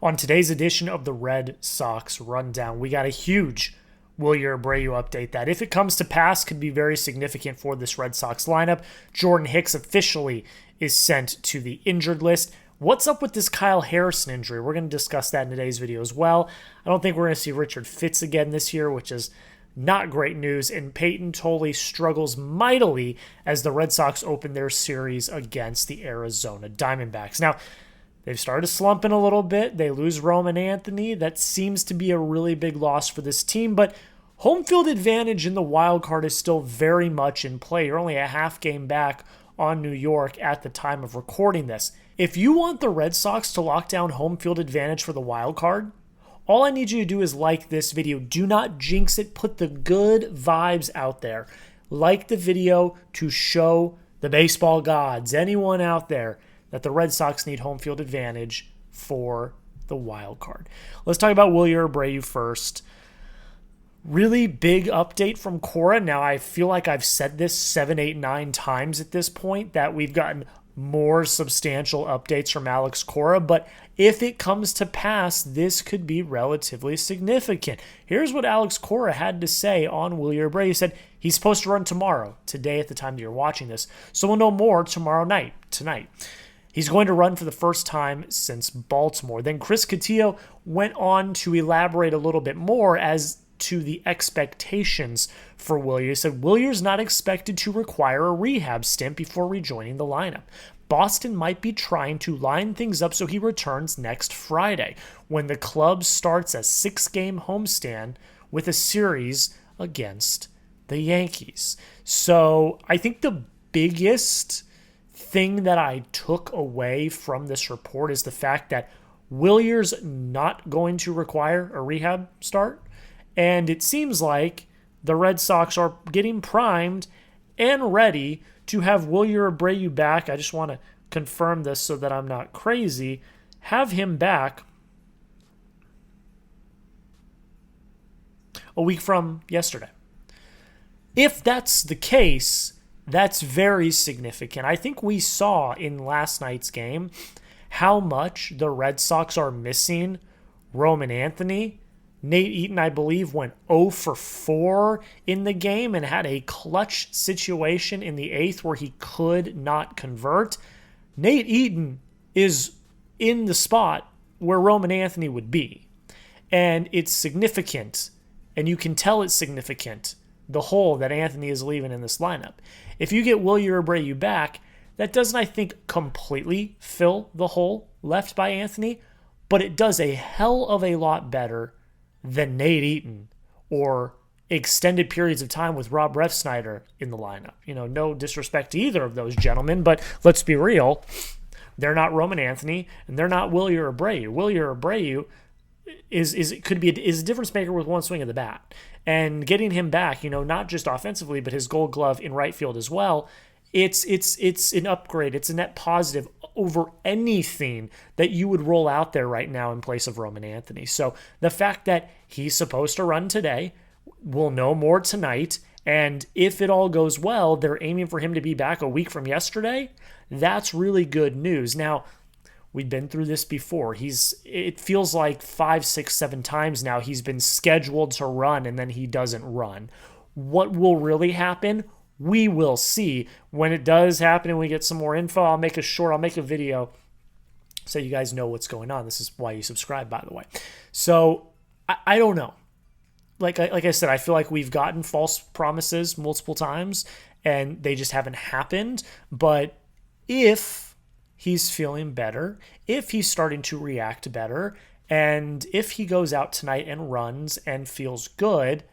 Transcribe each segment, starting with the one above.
On today's edition of the Red Sox Rundown, we got a huge Wilyer Abreu update that, if it comes to pass, could be very significant for this Red Sox lineup. Jordan Hicks officially is sent to the injured list. What's up with this Kyle Harrison injury? We're going to discuss that in today's video as well. I don't think we're going to see Richard Fitz again this year, which is not great news. And Payton Tolle struggles mightily as the Red Sox open their series against the Arizona Diamondbacks. Now, they've started slumping a little bit. They lose Roman Anthony. That seems to be a really big loss for this team, but home field advantage in the wild card is still very much in play. You're only a half game back on New York at the time of recording this. If you want the Red Sox to lock down home field advantage for the wild card, all I need you to do is like this video. Do not jinx it. Put the good vibes out there. Like the video to show the baseball gods, anyone out there, that the Red Sox need home field advantage for the wild card. Let's talk about Wilyer Abreu first. Really big update from Cora. Now, I feel like I've said this 7, 8, 9 times at this point, that we've gotten more substantial updates from Alex Cora, but if it comes to pass, this could be relatively significant. Here's what Alex Cora had to say on Wilyer Abreu. He said he's supposed to run tomorrow, today at the time that you're watching this, so we'll know more tomorrow night, tonight. He's going to run for the first time since Baltimore. Then Chris Cotillo went on to elaborate a little bit more as to the expectations for Wilyer. He said Wilyer's not expected to require a rehab stint before rejoining the lineup. Boston might be trying to line things up so he returns next Friday, when the club starts a 6-game homestand with a series against the Yankees. So I think the biggest thing that I took away from this report is the fact that Wilyer's not going to require a rehab start. And it seems like the Red Sox are getting primed and ready to have Wilyer Abreu back. I just want to confirm this so that I'm not crazy. Have him back a week from yesterday. If that's the case, that's very significant. I think we saw in last night's game how much the Red Sox are missing Roman Anthony. Nate Eaton, I believe, went 0 for 4 in the game and had a clutch situation in the 8th where he could not convert. Nate Eaton is in the spot where Roman Anthony would be. And it's significant, and you can tell it's significant, the hole that Anthony is leaving in this lineup. If you get Wilyer Abreu back, that doesn't, I think, completely fill the hole left by Anthony, but it does a hell of a lot better than Nate Eaton or extended periods of time with Rob Refsnyder in the lineup. You know, no disrespect to either of those gentlemen, but let's be real. They're not Roman Anthony, and they're not Wilyer Abreu. Wilyer Abreu is a difference maker with one swing of the bat. And getting him back, you know, not just offensively, but his Gold Glove in right field as well, it's an upgrade. It's a net positive over anything that you would roll out there right now in place of Roman Anthony. So the fact that he's supposed to run today, we'll know more tonight, and if it all goes well, they're aiming for him to be back a week from yesterday. That's really good news. Now, we've been through this before. It feels like 5, 6, 7 times now he's been scheduled to run and then he doesn't run. What will really happen? We will see. When it does happen and we get some more info, I'll make a video so you guys know what's going on. This is why you subscribe, by the way. So I don't know. Like I said, I feel like we've gotten false promises multiple times and they just haven't happened. But if he's feeling better, if he's starting to react better, and if he goes out tonight and runs and feels good,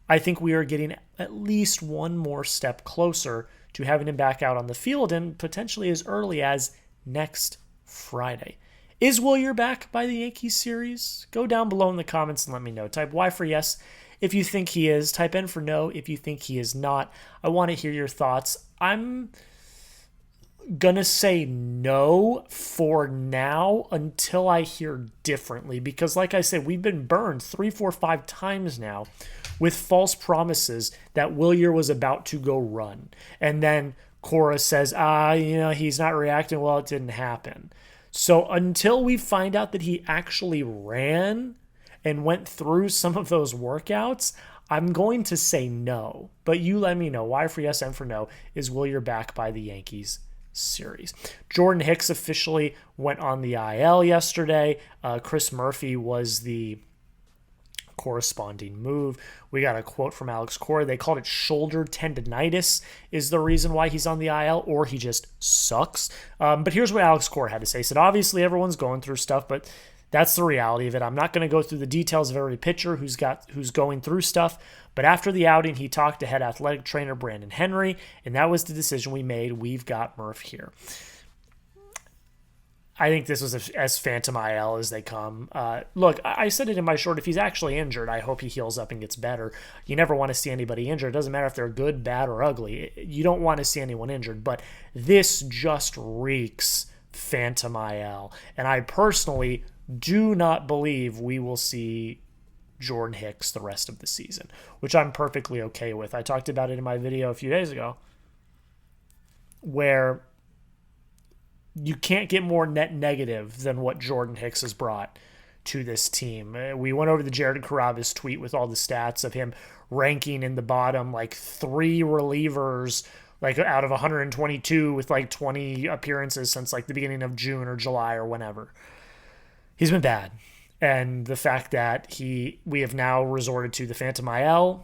I think we are getting at least one more step closer to having him back out on the field, and potentially as early as next Friday. Is Wilyer back by the Yankees series? Go down below in the comments and let me know. Type Y for yes if you think he is. Type N for no if you think he is not. I want to hear your thoughts. I'm gonna say no for now until I hear differently, because like I said, we've been burned 3, 4, 5 times now with false promises that Wilyer was about to go run, and then Cora says, he's not reacting well, it didn't happen. So until we find out that he actually ran and went through some of those workouts, I'm going to say no. But you let me know. Y for yes, M for no. Is Wilyer back by the Yankees series? Jordan Hicks officially went on the IL yesterday. Chris Murphy was the corresponding move. We got a quote from Alex Cora. They called it shoulder tendonitis is the reason why he's on the IL, or he just sucks. But here's what Alex Cora had to say. He said, obviously everyone's going through stuff, but that's the reality of it. I'm not going to go through the details of every pitcher who's going through stuff, but after the outing, he talked to head athletic trainer Brandon Henry, and that was the decision we made. We've got Murph here. I think this was as phantom IL as they come. Look, I said it in my short. If he's actually injured, I hope he heals up and gets better. You never want to see anybody injured. It doesn't matter if they're good, bad, or ugly. You don't want to see anyone injured, but this just reeks phantom IL. And I personally do not believe we will see Jordan Hicks the rest of the season, which I'm perfectly okay with. I talked about it in my video a few days ago, where you can't get more net negative than what Jordan Hicks has brought to this team. We went over the Jared Carrabis tweet with all the stats of him ranking in the bottom, like 3 relievers, like out of 122 with like 20 appearances since like the beginning of June or July or whenever. He's been bad. And the fact that we have now resorted to the phantom IL,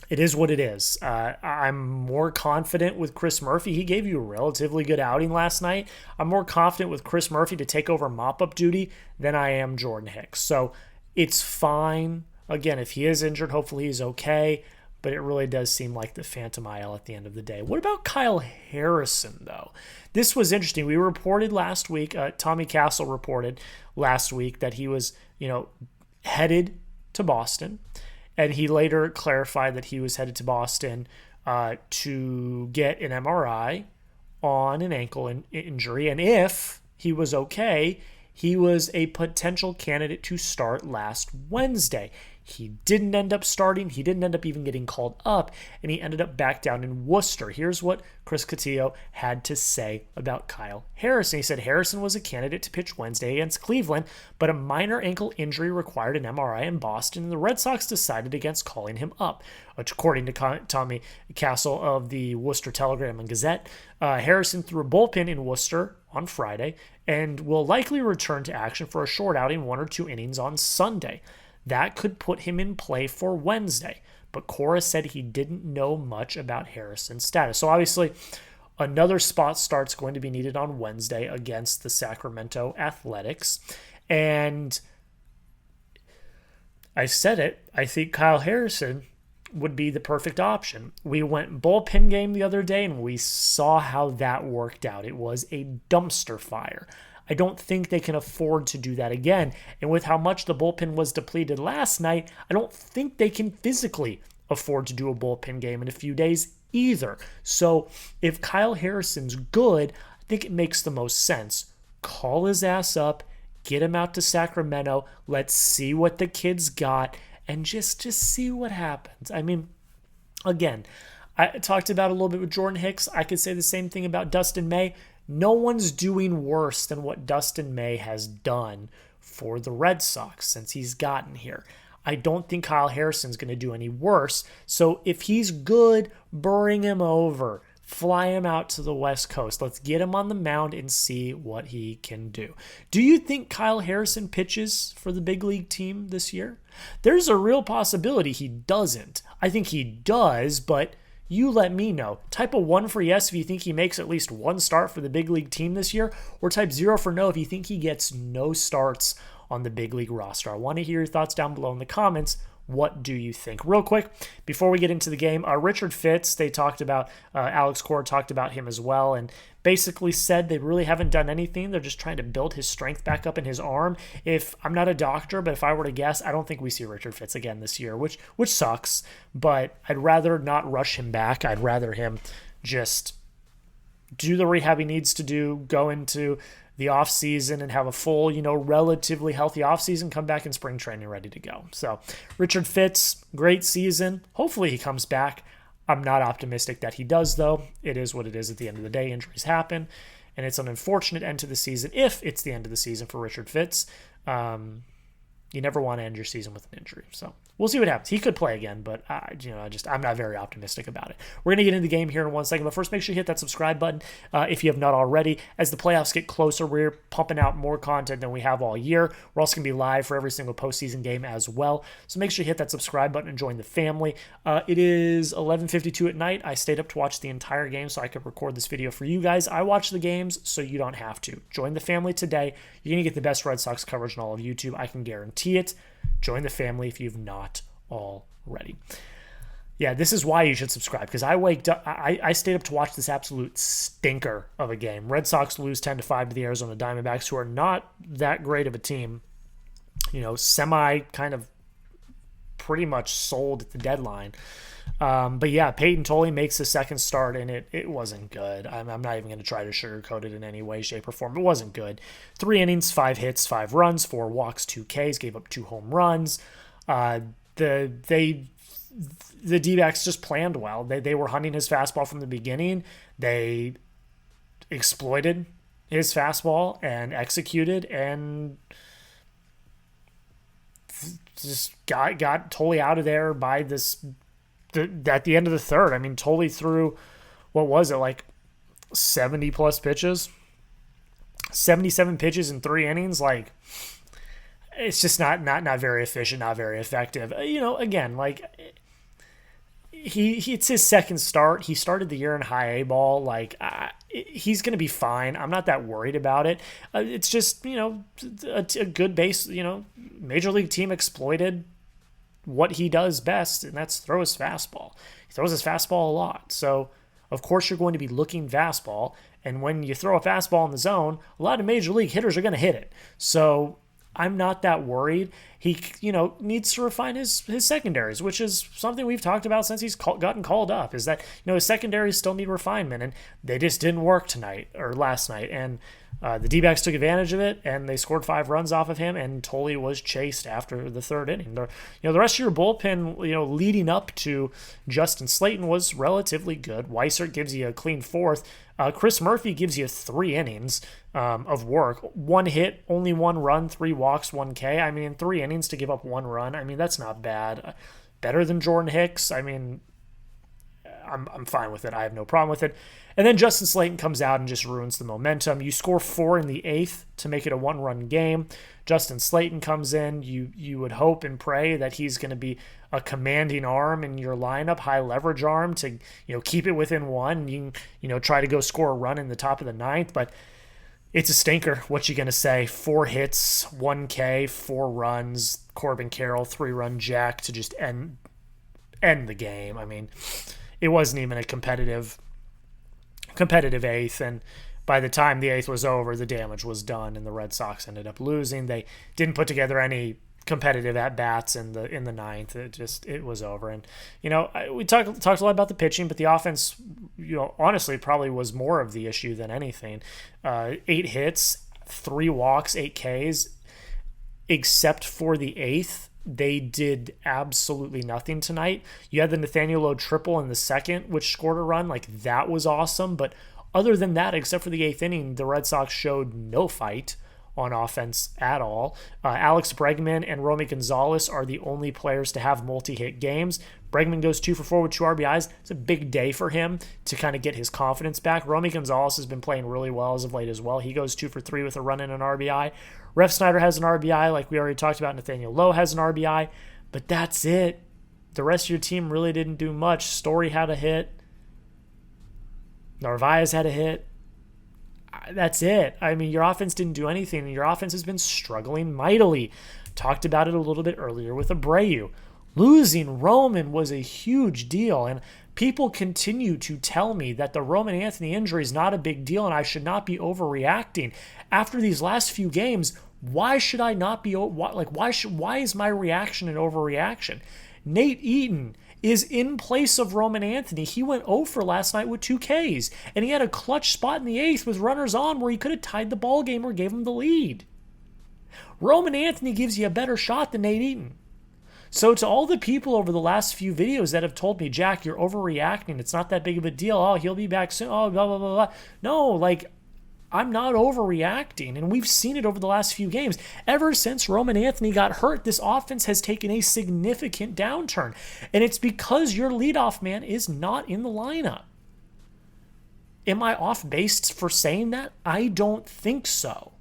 it is what it is. I'm more confident with Chris Murphy. He gave you a relatively good outing last night. I'm more confident with Chris Murphy to take over mop-up duty than I am Jordan Hicks. So it's fine. Again, if he is injured, hopefully he's okay. But it really does seem like the phantom IL at the end of the day. What about Kyle Harrison, though? This was interesting. We reported last week, Tommy Castle reported last week that he was, headed to Boston. And he later clarified that he was headed to Boston to get an MRI on an ankle injury. And if he was okay, he was a potential candidate to start last Wednesday. He didn't end up starting. He didn't end up even getting called up, and he ended up back down in Worcester. Here's what Chris Cotillo had to say about Kyle Harrison. He said Harrison was a candidate to pitch Wednesday against Cleveland, but a minor ankle injury required an MRI in Boston, and the Red Sox decided against calling him up. According to Tommy Castle of the Worcester Telegram and Gazette, Harrison threw a bullpen in Worcester on Friday and will likely return to action for a short outing, 1 or 2 innings on Sunday. That could put him in play for Wednesday, but Cora said he didn't know much about Harrison's status. So obviously, another spot start's going to be needed on Wednesday against the Sacramento Athletics. And I said it, I think Kyle Harrison would be the perfect option. We went bullpen game the other day, and we saw how that worked out. It was a dumpster fire. I don't think they can afford to do that again. And with how much the bullpen was depleted last night, I don't think they can physically afford to do a bullpen game in a few days either. So if Kyle Harrison's good, I think it makes the most sense. Call his ass up, get him out to Sacramento, let's see what the kid's got, and just see what happens. I mean, again, I talked about a little bit with Jordan Hicks. I could say the same thing about Dustin May. No one's doing worse than what Dustin May has done for the Red Sox since he's gotten here. I don't think Kyle Harrison's going to do any worse. So if he's good, bring him over. Fly him out to the West Coast. Let's get him on the mound and see what he can do. Do you think Kyle Harrison pitches for the big league team this year? There's a real possibility he doesn't. I think he does, but you let me know. Type a 1 for yes if you think he makes at least 1 start for the big league team this year, or type 0 for no if you think he gets no starts on the big league roster. I want to hear your thoughts down below in the comments. What do you think? Real quick, before we get into the game, Richard Fitz, they talked about, Alex Cora talked about him as well, and basically said they really haven't done anything. They're just trying to build his strength back up in his arm. If I'm not a doctor, but if I were to guess, I don't think we see Richard Fitz again this year, which sucks, but I'd rather not rush him back. I'd rather him just do the rehab he needs to do, go into the offseason and have a full, relatively healthy offseason, come back in spring training ready to go. So Richard Fitz, great season. Hopefully he comes back. I'm not optimistic that he does, though. It is what it is at the end of the day. Injuries happen. and it's an unfortunate end to the season if it's the end of the season for Richard Fitz. You never want to end your season with an injury. So we'll see what happens. He could play again, but I'm not very optimistic about it. We're going to get into the game here in 1 second, but first make sure you hit that subscribe button if you have not already. As the playoffs get closer, we're pumping out more content than we have all year. We're also going to be live for every single postseason game as well. So make sure you hit that subscribe button and join the family. It is 11:52 at night. I stayed up to watch the entire game so I could record this video for you guys. I watch the games so you don't have to. Join the family today. You're going to get the best Red Sox coverage in all of YouTube. I can guarantee it. Join the family if you've not already. Yeah, this is why you should subscribe, because I stayed up to watch this absolute stinker of a game. Red Sox lose 10-5 to the Arizona Diamondbacks, who are not that great of a team. Semi kind of pretty much sold at the deadline. But yeah, Payton Tolle makes the second start, and it wasn't good. I'm not even going to try to sugarcoat it in any way, shape, or form. It wasn't good. 3 innings, 5 hits, 5 runs, 4 walks, 2 Ks, gave up 2 home runs. The D-backs just planned well. They were hunting his fastball from the beginning. They exploited his fastball and executed, and just got Tolle out of there by at the end of the third. I mean, Tolle threw, what was it, like 70 plus pitches, 77 pitches in 3 innings. Like, it's just not very efficient, not very effective. Again, like, it's his second start. He started the year in high A ball. Like, he's going to be fine. I'm not that worried about it. It's just, a good base, major league team exploited what he does best, and that's throw his fastball. He throws his fastball a lot. So, of course, you're going to be looking fastball, and when you throw a fastball in the zone, a lot of major league hitters are going to hit it. So, I'm not that worried. He, needs to refine his secondaries, which is something we've talked about since he's gotten called up, is that, his secondaries still need refinement, and they just didn't work last night. And the D-backs took advantage of it, and they scored 5 runs off of him, and Tolle was chased after the third inning. The rest of your bullpen, leading up to Justin Slayton was relatively good. Weissert gives you a clean 4th. Chris Murphy gives you 3 innings of work. 1 hit, only 1 run, 3 walks, 1 K. I mean, in 3 innings to give up 1 run, I mean, that's not bad. Better than Jordan Hicks. I mean, I'm fine with it. I have no problem with it. And then Justin Slayton comes out and just ruins the momentum. You score 4 in the 8th to make it a 1-run game. Justin Slayton comes in. You would hope and pray that he's going to be a commanding arm in your lineup, high leverage arm to keep it within 1. You can try to go score a run in the top of the 9th, but it's a stinker. What you going to say? 4 hits, 1 K, 4 runs. Corbin Carroll 3-run jack to just end the game. I mean, it wasn't even a competitive 8th, and by the time the 8th was over, the damage was done, and the Red Sox ended up losing. They didn't put together any competitive at-bats in the 9th. It was over. And we talked a lot about the pitching, but the offense, honestly, probably was more of the issue than anything. 8 hits, 3 walks, 8 Ks, except for the 8th. They did absolutely nothing tonight. You had the Nathaniel Lowe triple in the 2nd, which scored a run. Like, that was awesome. But other than that, except for the 8th inning, the Red Sox showed no fight on offense at all. Alex Bregman and Romy Gonzalez are the only players to have multi-hit games. Bregman goes 2 for 4 with 2 RBIs. It's a big day for him to kind of get his confidence back. Romy Gonzalez has been playing really well as of late as well. He goes 2 for 3 with a run and an RBI. Ref Snyder has an RBI, like we already talked about. Nathaniel Lowe has an RBI, but that's it. The rest of your team really didn't do much. Story had a hit. Narvaez had a hit. That's it. I mean, your offense didn't do anything, and your offense has been struggling mightily. Talked about it a little bit earlier with Abreu. Losing Roman was a huge deal, and people continue to tell me that the Roman Anthony injury is not a big deal and I should not be overreacting. After these last few games, why should I not be why is my reaction an overreaction? Nate Eaton is in place of Roman Anthony. He went 0 for last night with 2 Ks, and he had a clutch spot in the 8th with runners on where he could have tied the ball game or gave him the lead. Roman Anthony gives you a better shot than Nate Eaton. So to all the people over the last few videos that have told me, Jack, you're overreacting. It's not that big of a deal. Oh, he'll be back soon. Oh, blah, blah, blah, blah. No, like, I'm not overreacting, and we've seen it over the last few games. Ever since Roman Anthony got hurt, this offense has taken a significant downturn, and it's because your leadoff man is not in the lineup. Am I off base for saying that? I don't think so.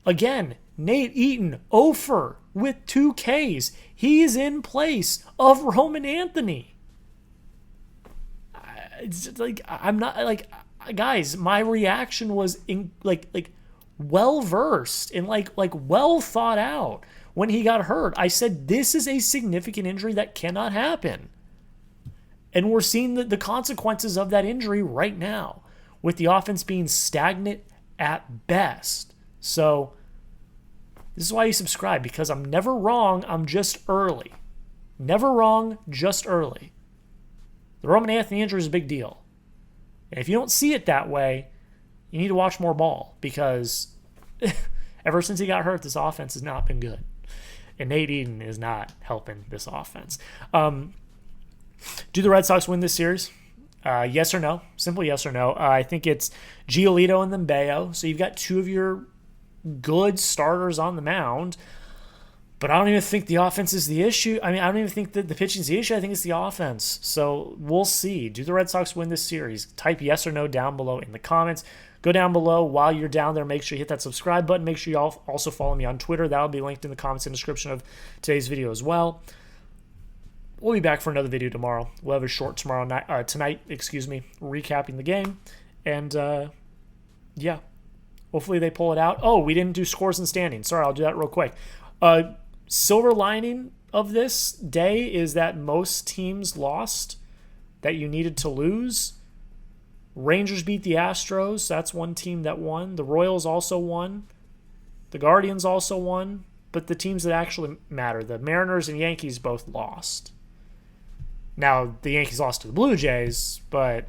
Again, Nate Eaton, 0 with 2 Ks. He's in place of Roman Anthony. It's like, I'm not, like, guys, my reaction was well versed and like well thought out when he got hurt. I said this is a significant injury that cannot happen, and we're seeing the consequences of that injury right now, with the offense being stagnant at best. So this is why you subscribe, because I'm never wrong. I'm just early. Never wrong, just early. The Roman Anthony injury is a big deal. And if you don't see it that way, you need to watch more ball, because ever since he got hurt, this offense has not been good. And Nate Eaton is not helping this offense. Do the Red Sox win this series? Yes or no? Simple yes or no. I think it's Giolito and then Bayo. So you've got 2 of your good starters on the mound. But I don't even think the offense is the issue. I don't even think that the pitching is the issue. I think it's the offense. So we'll see. Do the Red Sox win this series? Type yes or no down below in the comments. Go down below. While you're down there, make sure you hit that subscribe button. Make sure you also follow me on Twitter. That'll be linked in the comments and description of today's video as well. We'll be back for another video tomorrow. We'll have a short tonight, recapping the game. And, yeah, hopefully they pull it out. Oh, we didn't do scores and standings. Sorry, I'll do that real quick. Silver lining of this day is that most teams lost that you needed to lose. Rangers beat the Astros. That's one team that won. The Royals also won. The Guardians also won. But the teams that actually matter, the Mariners and Yankees, both lost. Now, the Yankees lost to the Blue Jays, but,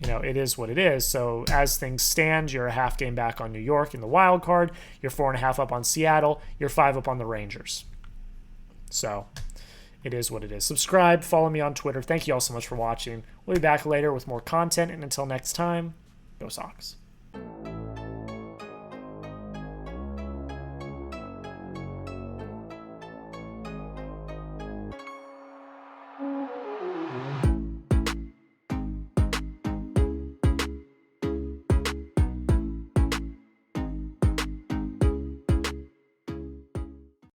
it is what it is. So as things stand, you're a half game back on New York in the wild card. You're 4.5 up on Seattle. You're 5 up on the Rangers. So it is what it is. Subscribe. Follow me on Twitter. Thank you all so much for watching. We'll be back later with more content. And until next time, go Sox.